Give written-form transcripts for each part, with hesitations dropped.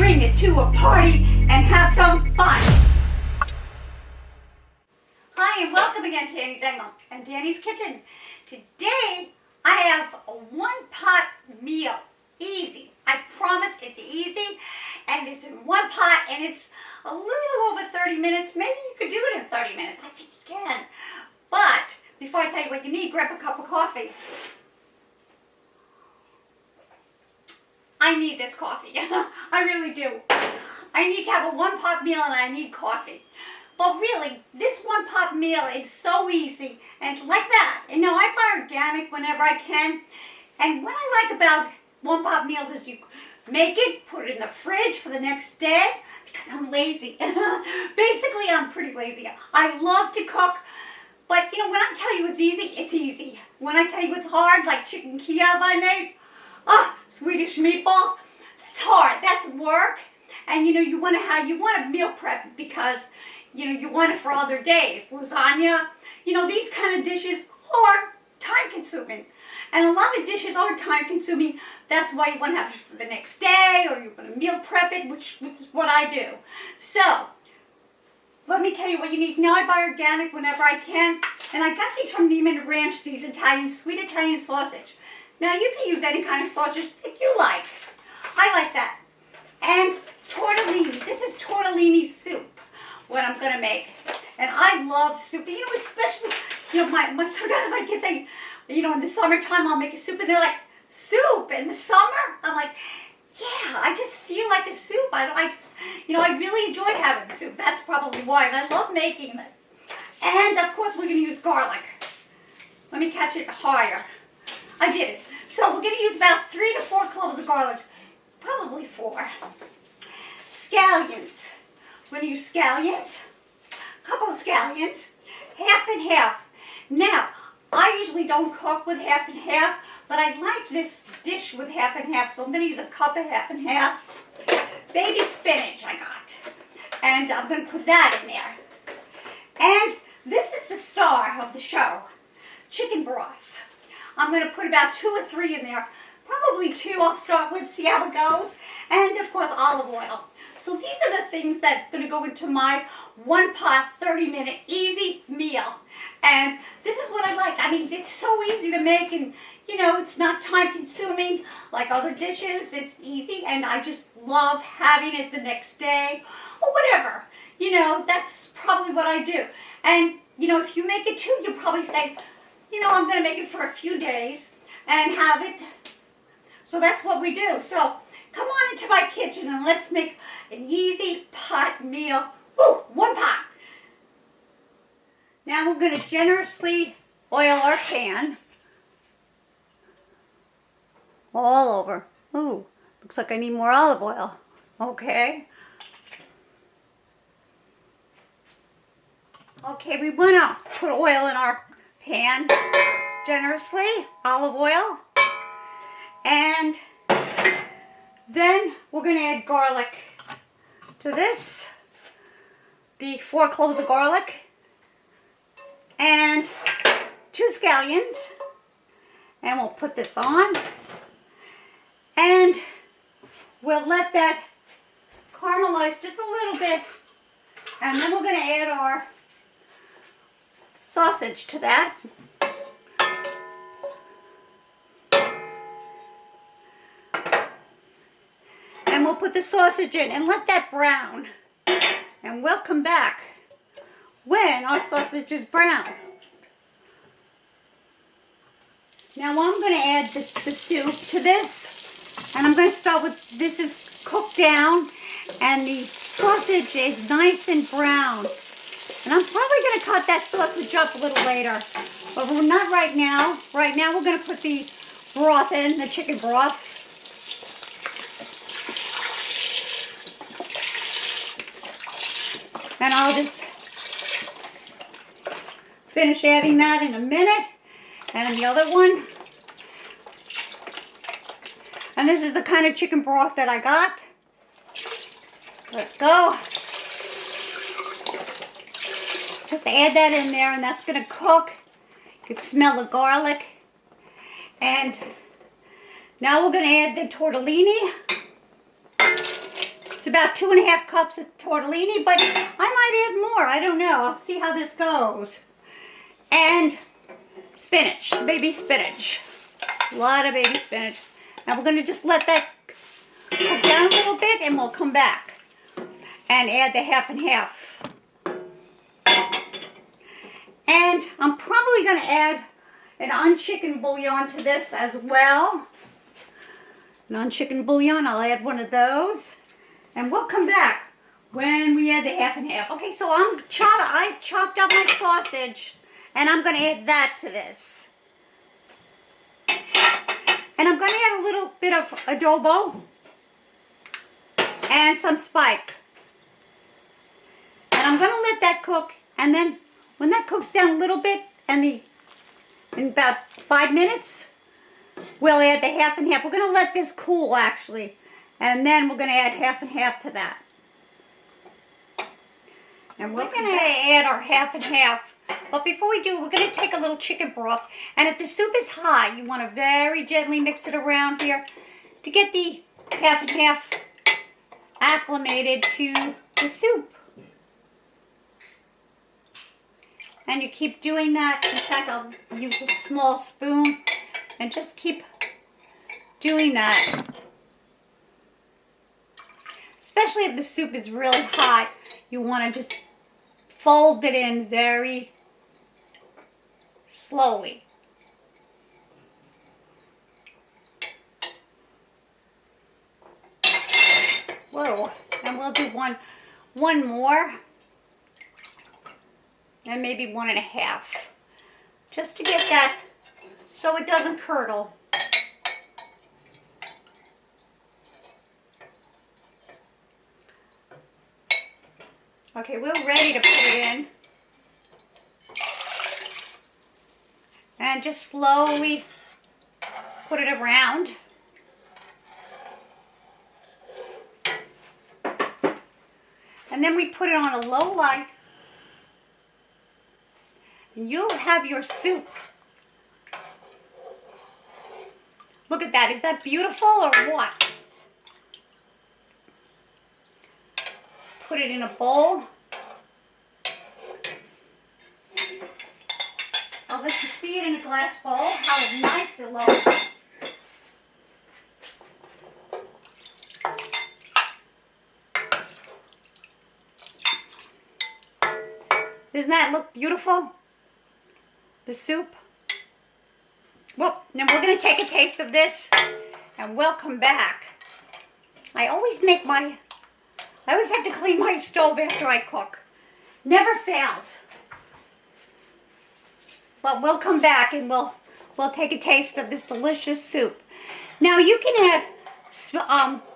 bring it to a party, and have some fun. Hi, and welcome again to Annie's Angle and Danny's Kitchen. Today, I have a one-pot meal. Easy. I promise it's easy, and it's in one pot, and it's a little over 30 minutes. Maybe you could do it in 30 minutes. I think you can. But before I tell you what you need, grab a cup of coffee. I need this coffee. I really do. I need to have a one-pot meal and I need coffee. But really, this one-pot meal is so easy and like that. And now I buy organic whenever I can. And what I like about one-pot meals is you make it, put it in the fridge for the next day because I'm lazy. Basically, I'm pretty lazy. I love to cook. But, you know, when I tell you it's easy. When I tell you it's hard, like chicken Kiev I made, Swedish meatballs, it's hard. That's work. And, you know, you want to meal prep because, you know, you want it for other days. Lasagna, you know, these kind of dishes are time consuming. And a lot of dishes are time consuming. That's why you want to have it for the next day or you want to meal prep it, which is what I do. So, let me tell you what you need. Now I buy organic whenever I can. And I got these from Neiman Ranch, these sweet Italian sausage. Now you can use any kind of sausage that you like. I like that. And tortellini. This is tortellini soup, what I'm going to make. And I love soup. You know, especially, you know, sometimes my kids say, you know, in the summertime I'll make a soup. And they're like, soup in the summer? I'm like, yeah, I just feel like a soup. I just, you know, I really enjoy having soup. That's probably why. And I love making it. And, of course, we're going to use garlic. Let me catch it higher. I did it. So we're going to use about 3 to 4 cloves of garlic. Probably 4. Scallions. We're going to use scallions. A couple of scallions. Half and half. Now, I usually don't cook with half and half, but I like this dish with half and half, so I'm going to use a cup of half and half. Baby spinach I got. And I'm going to put that in there. And this is the star of the show. Chicken broth. I'm going to put about 2 or 3 in there. Probably 2 I'll start with, see how it goes. And, of course, olive oil. So these are the things that are going to go into my one-pot, 30-minute, easy meal. And this is what I like. I mean, it's so easy to make, and, you know, it's not time-consuming like other dishes. It's easy, and I just love having it the next day or whatever. You know, that's probably what I do. And, you know, if you make it too, you'll probably say, you know, I'm going to make it for a few days and have it. So that's what we do. So come on into my kitchen and let's make an easy pot meal. Woo, one pot. Now we're going to generously oil our pan all over. Ooh, looks like I need more olive oil. Okay. Okay, we want to put oil in our pan generously, olive oil. And then we're going to add garlic to this. The 4 cloves of garlic. And 2 scallions. And we'll put this on. And we'll let that caramelize just a little bit. And then we're going to add our sausage to that. And we'll put the sausage in and let that brown. And we'll come back when our sausage is brown. Now I'm going to add the soup to this. And I'm going to start with, this is cooked down. And the sausage is nice and brown. And I'm probably going to cut that sausage up a little later. But we're not right now. Right now we're going to put the broth in, the chicken broth. And I'll just finish adding that in a minute. And the other one. And this is the kind of chicken broth that I got. Let's go. Just add that in there and that's going to cook. You can smell the garlic. And now we're going to add the tortellini. It's about 2.5 cups of tortellini, but I might add more. I don't know. I'll see how this goes. And spinach, baby spinach. A lot of baby spinach. Now we're going to just let that cook down a little bit, and we'll come back and add the half and half. And I'm probably going to add an unchickened bouillon to this as well. An unchickened bouillon, I'll add one of those. And we'll come back when we add the half and half. Okay, so I chopped up my sausage, and I'm going to add that to this. And I'm going to add a little bit of adobo and some spike. And I'm going to let that cook, and then when that cooks down a little bit, in about 5 minutes, we'll add the half and half. We're going to let this cool, actually, and then we're going to add half and half to that. And we're going to add our half and half. But before we do, we're going to take a little chicken broth. And if the soup is hot, you want to very gently mix it around here to get the half and half acclimated to the soup. And you keep doing that. In fact, I'll use a small spoon and just keep doing that. Especially if the soup is really hot, you want to just fold it in very slowly. Whoa, and we'll do one more, and maybe 1.5, just to get that so it doesn't curdle. Okay, we're ready to put it in. And just slowly put it around. And then we put it on a low light. And you'll have your soup. Look at that. Is that beautiful or what? Put it in a bowl. I'll let you see it in a glass bowl, how nice it looks. Doesn't that look beautiful? The soup. Well, then we're going to take a taste of this, and we'll come back. I always have to clean my stove after I cook. Never fails. But we'll come back and we'll take a taste of this delicious soup. Now you can add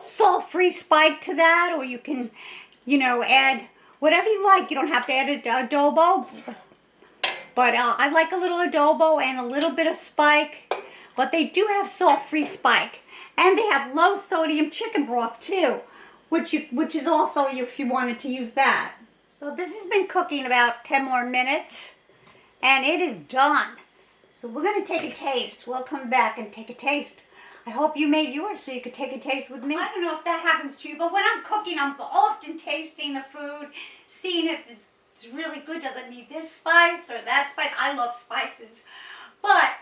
salt-free spike to that, or you can, add whatever you like. You don't have to add adobo, but I like a little adobo and a little bit of spike. But they do have salt-free spike, and they have low-sodium chicken broth too, which is also if you wanted to use that. So this has been cooking about 10 more minutes, and it is done. So we're going to take a taste. We'll come back and take a taste. I hope you made yours so you could take a taste with me. I don't know if that happens to you, but when I'm cooking, I'm often tasting the food, seeing if it's really good. Does it need this spice or that spice? I love spices. But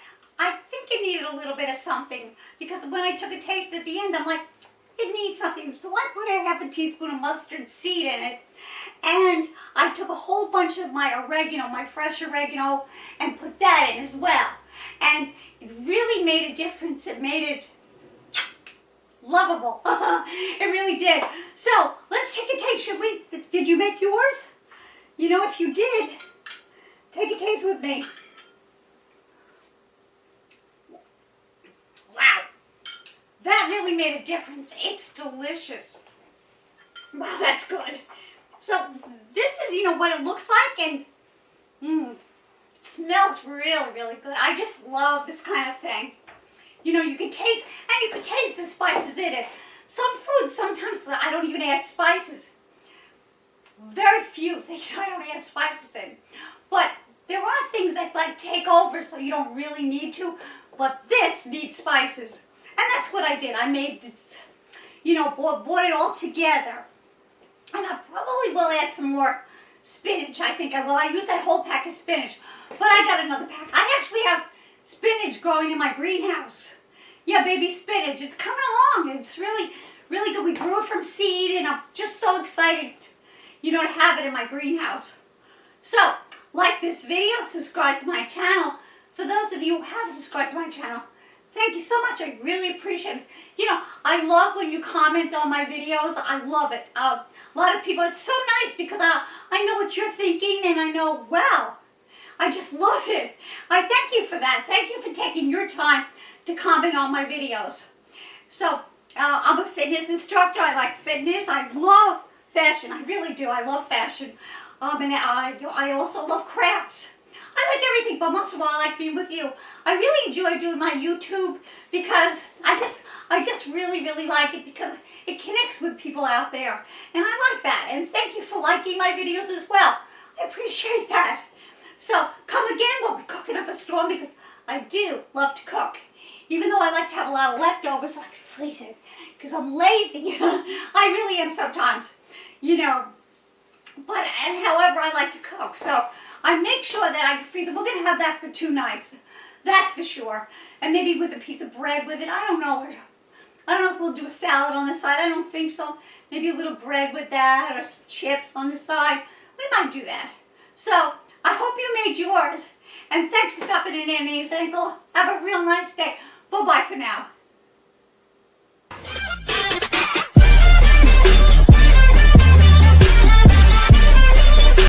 I think it needed a little bit of something, because when I took a taste at the end, I'm like, it needs something. So I put a half a teaspoon of mustard seed in it. And I took a whole bunch of my oregano, my fresh oregano, and put that in as well. And it really made a difference. It made it lovable. It really did. So let's take a taste, should we? Did you make yours? If you did, take a taste with me. Wow. That really made a difference. It's delicious. Wow, that's good. So this is, what it looks like, and it smells really, really good. I just love this kind of thing. You can taste, and you can taste the spices in it. Some foods, sometimes I don't even add spices. Very few things I don't add spices in. But there are things that take over, so you don't really need to. But this needs spices. And that's what I did. I made this, brought it all together. And I probably will add some more spinach. I think I used that whole pack of spinach, but I got another pack. I actually have spinach growing in my greenhouse. Yeah, baby spinach. It's coming along. It's really, really good. We grew it from seed, and I'm just so excited, to have it in my greenhouse. So, like this video, subscribe to my channel. For those of you who have subscribed to my channel, thank you so much. I really appreciate it. I love when you comment on my videos. I love it. A lot of people, it's so nice because I know what you're thinking, and I know, wow, I just love it. I thank you for that. Thank you for taking your time to comment on my videos. So, I'm a fitness instructor. I like fitness. I love fashion. I really do. I love fashion. And I also love crafts. I like everything, but most of all, I like being with you. I really enjoy doing my YouTube because I just really, really like it because it connects with people out there. And I like that. And thank you for liking my videos as well. I appreciate that. So come again, we'll be cooking up a storm because I do love to cook. Even though I like to have a lot of leftovers so I can freeze it because I'm lazy. I really am sometimes, But however, I like to cook. So I make sure that I can freeze it. We're going to have that for 2 nights. That's for sure. And maybe with a piece of bread with it. I don't know. I don't know if we'll do a salad on the side. I don't think so. Maybe a little bread with that or some chips on the side. We might do that. So I hope you made yours. And thanks for stopping in, Annie's Ankle. Have a real nice day. Bye-bye for now.